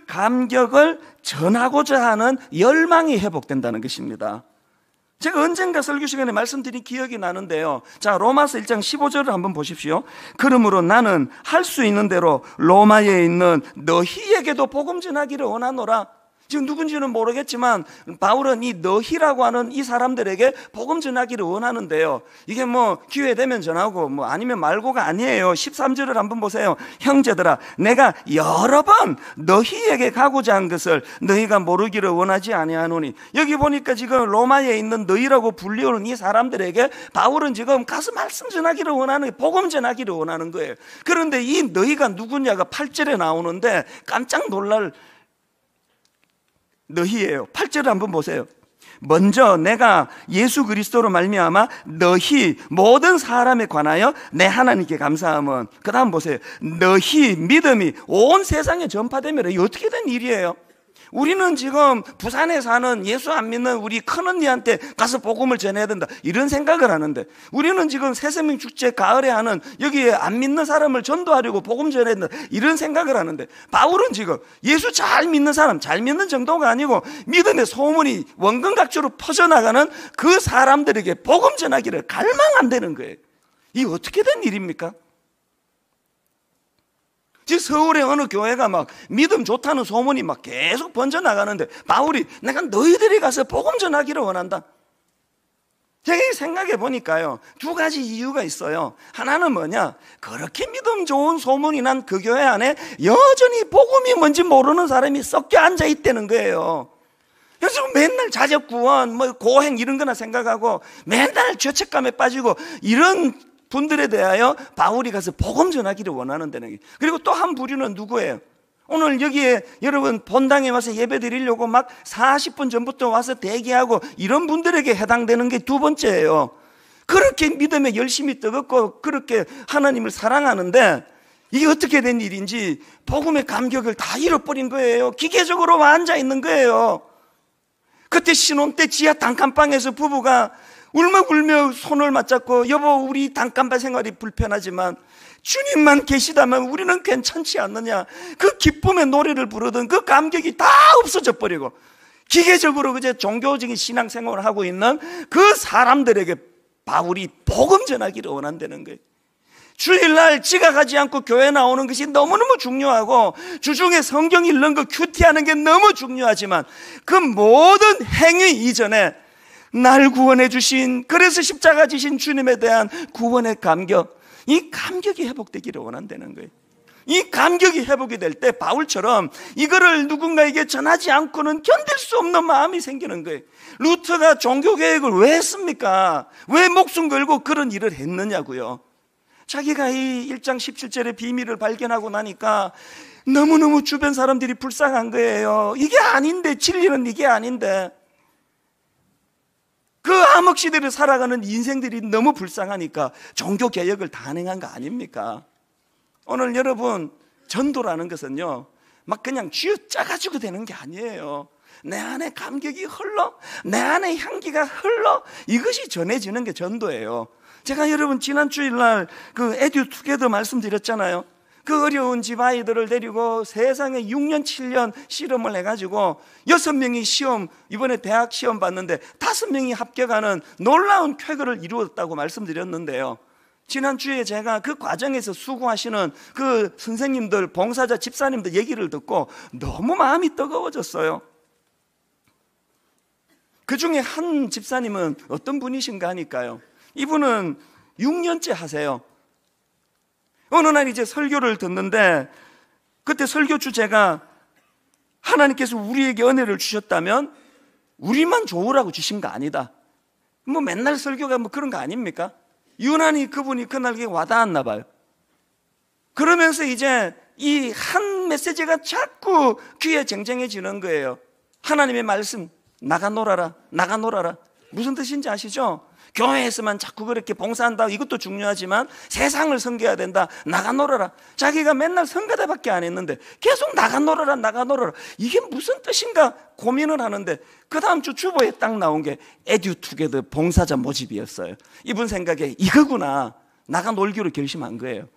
감격을 전하고자 하는 열망이 회복된다는 것입니다. 제가 언젠가 설교 시간에 말씀드린 기억이 나는데요. 자, 로마서 1장 15절을 한번 보십시오. 그러므로 나는 할 수 있는 대로 로마에 있는 너희에게도 복음 전하기를 원하노라. 지금 누군지는 모르겠지만 바울은 이 너희라고 하는 이 사람들에게 복음 전하기를 원하는데요. 이게 뭐 기회 되면 전하고 뭐 아니면 말고가 아니에요. 13절을 한번 보세요. 형제들아, 내가 여러 번 너희에게 가고자 한 것을 너희가 모르기를 원하지 아니하노니. 여기 보니까 지금 로마에 있는 너희라고 불리우는 이 사람들에게 바울은 지금 가서 말씀 전하기를 원하는, 복음 전하기를 원하는 거예요. 그런데 이 너희가 누구냐가 8절에 나오는데 깜짝 놀랄 너희예요. 8절을 한번 보세요. 먼저 내가 예수 그리스도로 말미암아 너희 모든 사람에 관하여 내 하나님께 감사함은, 그 다음 보세요. 너희 믿음이 온 세상에 전파되면 어떻게 된 일이에요? 우리는 지금 부산에 사는 예수 안 믿는 우리 큰언니한테 가서 복음을 전해야 된다, 이런 생각을 하는데, 우리는 지금 새생명 축제 가을에 하는 여기에 안 믿는 사람을 전도하려고 복음 전해야 된다, 이런 생각을 하는데, 바울은 지금 예수 잘 믿는 사람, 잘 믿는 정도가 아니고 믿음의 소문이 원근각주로 퍼져나가는 그 사람들에게 복음 전하기를 갈망한다는 거예요. 이게 어떻게 된 일입니까? 지금 서울의 어느 교회가 막 믿음 좋다는 소문이 막 계속 번져나가는데 바울이 내가 너희들이 가서 복음 전하기를 원한다. 제가 생각해 보니까요, 두 가지 이유가 있어요. 하나는 뭐냐, 그렇게 믿음 좋은 소문이 난 그 교회 안에 여전히 복음이 뭔지 모르는 사람이 섞여 앉아 있다는 거예요. 그래서 맨날 자적구원, 뭐 고행 이런 거나 생각하고 맨날 죄책감에 빠지고 이런 분들에 대하여 바울이 가서 복음 전하기를 원하는다는 게. 그리고 또 한 부류는 누구예요? 오늘 여기에 여러분 본당에 와서 예배 드리려고 막 40분 전부터 와서 대기하고 이런 분들에게 해당되는 게 두 번째예요. 그렇게 믿음에 열심히 뜨겁고 그렇게 하나님을 사랑하는데 이게 어떻게 된 일인지 복음의 감격을 다 잃어버린 거예요. 기계적으로 앉아 있는 거예요. 그때 신혼 때 지하 단칸방에서 부부가 울먹울며 손을 맞잡고, 여보 우리 단칸방 생활이 불편하지만 주님만 계시다면 우리는 괜찮지 않느냐, 그 기쁨의 노래를 부르던 그 감격이 다 없어져 버리고 기계적으로 그저 종교적인 신앙생활을 하고 있는 그 사람들에게 바울이 복음 전하기를 원한다는 거예요. 주일날 지각하지 않고 교회 나오는 것이 너무너무 중요하고 주중에 성경 읽는 거 큐티하는 게 너무 중요하지만 그 모든 행위 이전에 날 구원해 주신, 그래서 십자가 지신 주님에 대한 구원의 감격, 이 감격이 회복되기를 원한다는 거예요. 이 감격이 회복이 될 때 바울처럼 이거를 누군가에게 전하지 않고는 견딜 수 없는 마음이 생기는 거예요. 루터가 종교개혁을 왜 했습니까? 왜 목숨 걸고 그런 일을 했느냐고요. 자기가 이 1장 17절의 비밀을 발견하고 나니까 너무너무 주변 사람들이 불쌍한 거예요. 이게 아닌데, 진리는 이게 아닌데, 그 암흑시대를 살아가는 인생들이 너무 불쌍하니까 종교개혁을 단행한 거 아닙니까? 오늘 여러분, 전도라는 것은요 막 그냥 쥐어짜가지고 되는 게 아니에요. 내 안에 감격이 흘러, 내 안에 향기가 흘러, 이것이 전해지는 게 전도예요. 제가 여러분 지난 주일날 그 에듀 투게더 말씀드렸잖아요. 그 어려운 집 아이들을 데리고 세상에 6년 7년 실험을 해가지고 6명이 시험, 이번에 대학 시험 봤는데 5명이 합격하는 놀라운 쾌거를 이루었다고 말씀드렸는데요, 지난주에 제가 그 과정에서 수고하시는 그 선생님들, 봉사자, 집사님들 얘기를 듣고 너무 마음이 뜨거워졌어요. 그 중에 한 집사님은 어떤 분이신가 하니까요, 이분은 6년째 하세요. 어느 날 이제 설교를 듣는데 그때 설교 주제가 하나님께서 우리에게 은혜를 주셨다면 우리만 좋으라고 주신 거 아니다. 뭐 맨날 설교가 뭐 그런 거 아닙니까? 유난히 그분이 그날 와닿았나 봐요. 그러면서 이제 이 한 메시지가 자꾸 귀에 쟁쟁해지는 거예요. 하나님의 말씀, 나가 놀아라, 나가 놀아라. 무슨 뜻인지 아시죠? 교회에서만 자꾸 그렇게 봉사한다, 이것도 중요하지만 세상을 섬겨야 된다, 나가 놀아라. 자기가 맨날 성가대밖에 안 했는데 계속 나가 놀아라, 나가 놀아라. 이게 무슨 뜻인가 고민을 하는데 그 다음 주 주보에 딱 나온 게 에듀 투게더 봉사자 모집이었어요. 이분 생각에 이거구나, 나가 놀기로 결심한 거예요.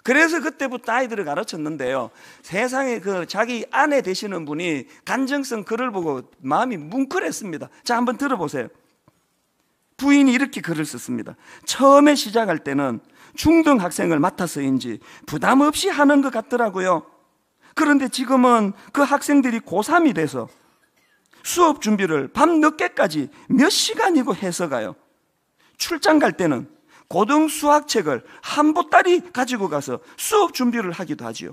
그래서 그때부터 아이들을 가르쳤는데요, 세상에 그 자기 아내 되시는 분이 간증성 글을 보고 마음이 뭉클했습니다. 자, 한번 들어보세요. 부인이 이렇게 글을 썼습니다. 처음에 시작할 때는 중등 학생을 맡아서인지 부담 없이 하는 것 같더라고요. 그런데 지금은 그 학생들이 고3이 돼서 수업 준비를 밤 늦게까지 몇 시간이고 해서 가요. 출장 갈 때는 고등 수학책을 한 보따리 가지고 가서 수업 준비를 하기도 하지요.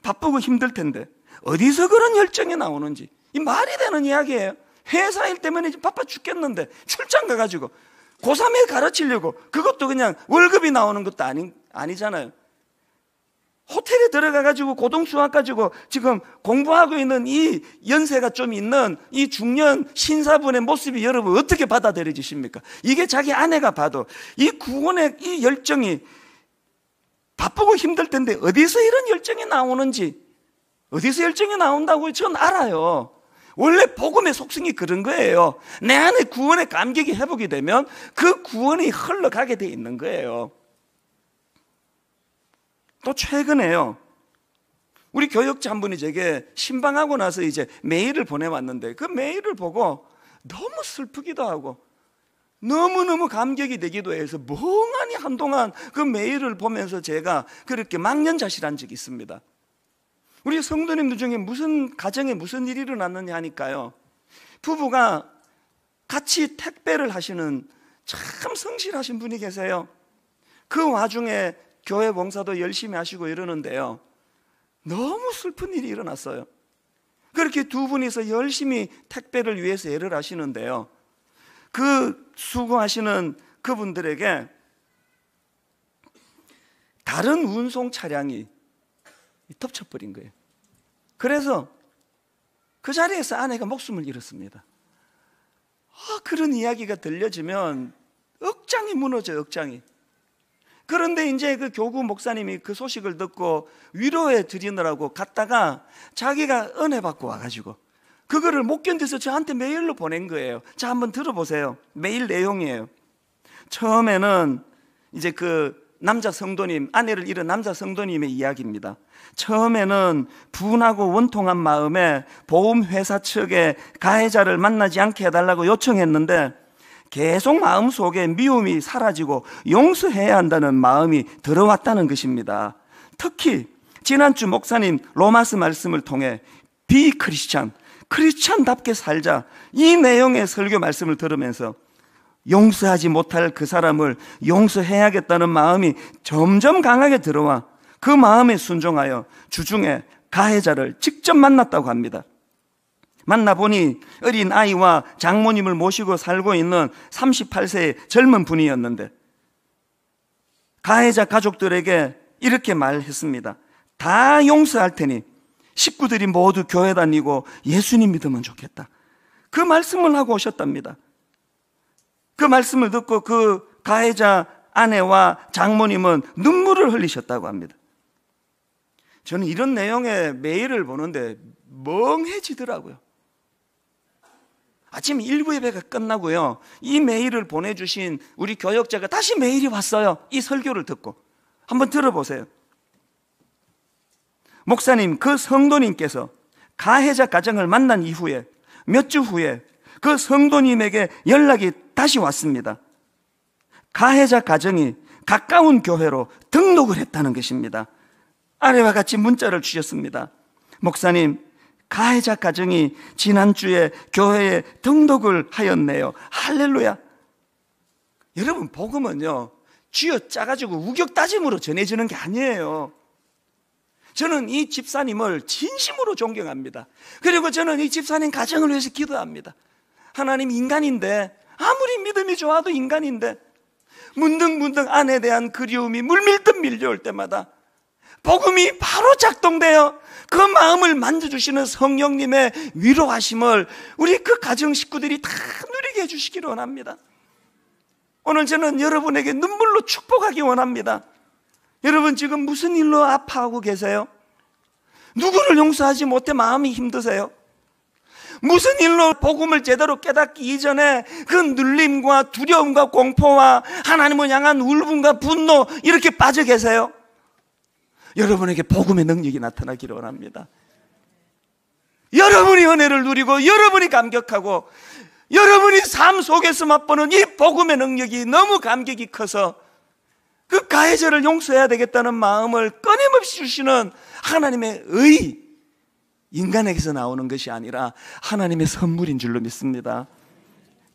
바쁘고 힘들 텐데 어디서 그런 열정이 나오는지, 이 말이 되는 이야기예요. 회사 일 때문에 바빠 죽겠는데 출장 가가지고 고3에 가르치려고, 그것도 그냥 월급이 나오는 것도 아니잖아요. 호텔에 들어가가지고 고등 수학 가지고 지금 공부하고 있는 이 연세가 좀 있는 이 중년 신사분의 모습이 여러분 어떻게 받아들여지십니까? 이게 자기 아내가 봐도 이 구원의 이 열정이, 바쁘고 힘들 텐데 어디서 이런 열정이 나오는지, 어디서 열정이 나온다고 전 알아요. 원래 복음의 속성이 그런 거예요. 내 안에 구원의 감격이 회복이 되면 그 구원이 흘러가게 돼 있는 거예요. 또 최근에요, 우리 교역자 한 분이 제게 신방하고 나서 이제 메일을 보내왔는데, 그 메일을 보고 너무 슬프기도 하고 너무너무 감격이 되기도 해서 멍하니 한동안 그 메일을 보면서 제가 그렇게 망연자실한 적이 있습니다. 우리 성도님들 중에 무슨 가정에 무슨 일이 일어났느냐 하니까요, 부부가 같이 택배를 하시는 참 성실하신 분이 계세요. 그 와중에 교회 봉사도 열심히 하시고 이러는데요, 너무 슬픈 일이 일어났어요. 그렇게 두 분이서 열심히 택배를 위해서 일을 하시는데요, 그 수고하시는 그분들에게 다른 운송 차량이 덮쳐버린 거예요. 그래서 그 자리에서 아내가 목숨을 잃었습니다. 그런 이야기가 들려지면 억장이 무너져요, 억장이. 그런데 이제 그 교구 목사님이 그 소식을 듣고 위로해 드리느라고 갔다가 자기가 은혜 받고 와가지고 그거를 못 견뎌서 저한테 메일로 보낸 거예요. 자, 한번 들어보세요. 메일 내용이에요. 처음에는 이제 그 남자 성도님, 아내를 잃은 남자 성도님의 이야기입니다. 처음에는 분하고 원통한 마음에 보험회사 측에 가해자를 만나지 않게 해달라고 요청했는데 계속 마음속에 미움이 사라지고 용서해야 한다는 마음이 들어왔다는 것입니다. 특히 지난주 목사님 로마서 말씀을 통해 크리스찬답게 살자, 이 내용의 설교 말씀을 들으면서 용서하지 못할 그 사람을 용서해야겠다는 마음이 점점 강하게 들어와 그 마음에 순종하여 주중에 가해자를 직접 만났다고 합니다. 만나보니 어린 아이와 장모님을 모시고 살고 있는 38세의 젊은 분이었는데, 가해자 가족들에게 이렇게 말했습니다. 다 용서할 테니 식구들이 모두 교회 다니고 예수님 믿으면 좋겠다. 그 말씀을 하고 오셨답니다. 그 말씀을 듣고 그 가해자 아내와 장모님은 눈물을 흘리셨다고 합니다. 저는 이런 내용의 메일을 보는데 멍해지더라고요. 아침 1부 예배가 끝나고요, 이 메일을 보내주신 우리 교역자가 다시 메일이 왔어요. 이 설교를 듣고 한번 들어보세요. 목사님, 그 성도님께서 가해자 가정을 만난 이후에 몇 주 후에 그 성도님에게 연락이 다시 왔습니다. 가해자 가정이 가까운 교회로 등록을 했다는 것입니다. 아래와 같이 문자를 주셨습니다. 목사님, 가해자 가정이 지난주에 교회에 등록을 하였네요. 할렐루야. 여러분, 복음은요 쥐어 짜가지고 우격다짐으로 전해지는 게 아니에요. 저는 이 집사님을 진심으로 존경합니다. 그리고 저는 이 집사님 가정을 위해서 기도합니다. 하나님, 인간인데, 아무리 믿음이 좋아도 인간인데 문득문득 아내에 대한 그리움이 물밀듯 밀려올 때마다 복음이 바로 작동되어 그 마음을 만져주시는 성령님의 위로하심을 우리 그 가정 식구들이 다 누리게 해주시기를 원합니다. 오늘 저는 여러분에게 눈물로 축복하기 원합니다. 여러분, 지금 무슨 일로 아파하고 계세요? 누구를 용서하지 못해 마음이 힘드세요? 무슨 일로 복음을 제대로 깨닫기 이전에 그 눌림과 두려움과 공포와 하나님을 향한 울분과 분노, 이렇게 빠져 계세요? 여러분에게 복음의 능력이 나타나기를 원합니다. 여러분이 은혜를 누리고 여러분이 감격하고 여러분이 삶 속에서 맛보는 이 복음의 능력이 너무 감격이 커서 그 가해자를 용서해야 되겠다는 마음을 끊임없이 주시는 하나님의 의, 인간에게서 나오는 것이 아니라 하나님의 선물인 줄로 믿습니다.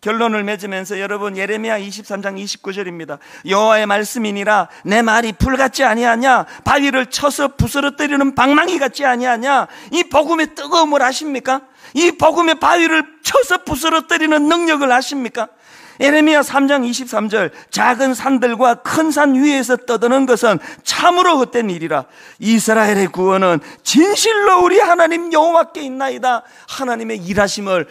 결론을 맺으면서 여러분, 예레미야 23장 29절입니다. 여호와의 말씀이니라 내 말이 불 같지 아니하냐, 바위를 쳐서 부스러뜨리는 방망이 같지 아니하냐. 이 복음의 뜨거움을 아십니까? 이 복음의 바위를 쳐서 부스러뜨리는 능력을 아십니까? 예레미야 3장 23절, 작은 산들과 큰 산 위에서 떠드는 것은 참으로 헛된 일이라. 이스라엘의 구원은 진실로 우리 하나님 여호와께 있나이다. 하나님의 일하심을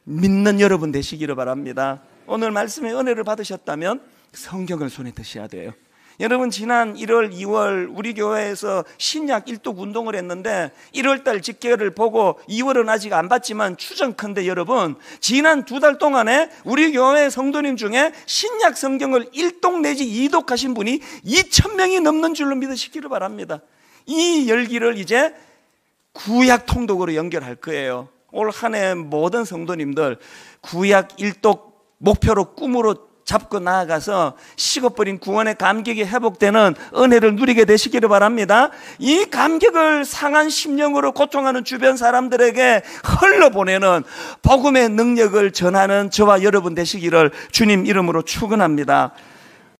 믿는 여러분 되시기를 바랍니다. 오늘 말씀의 은혜를 받으셨다면 성경을 손에 드셔야 돼요. 여러분, 지난 1월, 2월 우리 교회에서 신약 일독 운동을 했는데 1월달 집계를 보고 2월은 아직 안 봤지만 추정컨대 여러분, 지난 2달 동안에 우리 교회 성도님 중에 신약 성경을 1독 내지 2독 하신 분이 2,000명이 넘는 줄로 믿으시기를 바랍니다. 이 열기를 이제 구약 통독으로 연결할 거예요. 올 한 해 모든 성도님들 구약 일독 목표로 꿈으로 잡고 나아가서 식어버린 구원의 감격이 회복되는 은혜를 누리게 되시기를 바랍니다. 이 감격을 상한 심령으로 고통하는 주변 사람들에게 흘러보내는 복음의 능력을 전하는 저와 여러분 되시기를 주님 이름으로 축원합니다.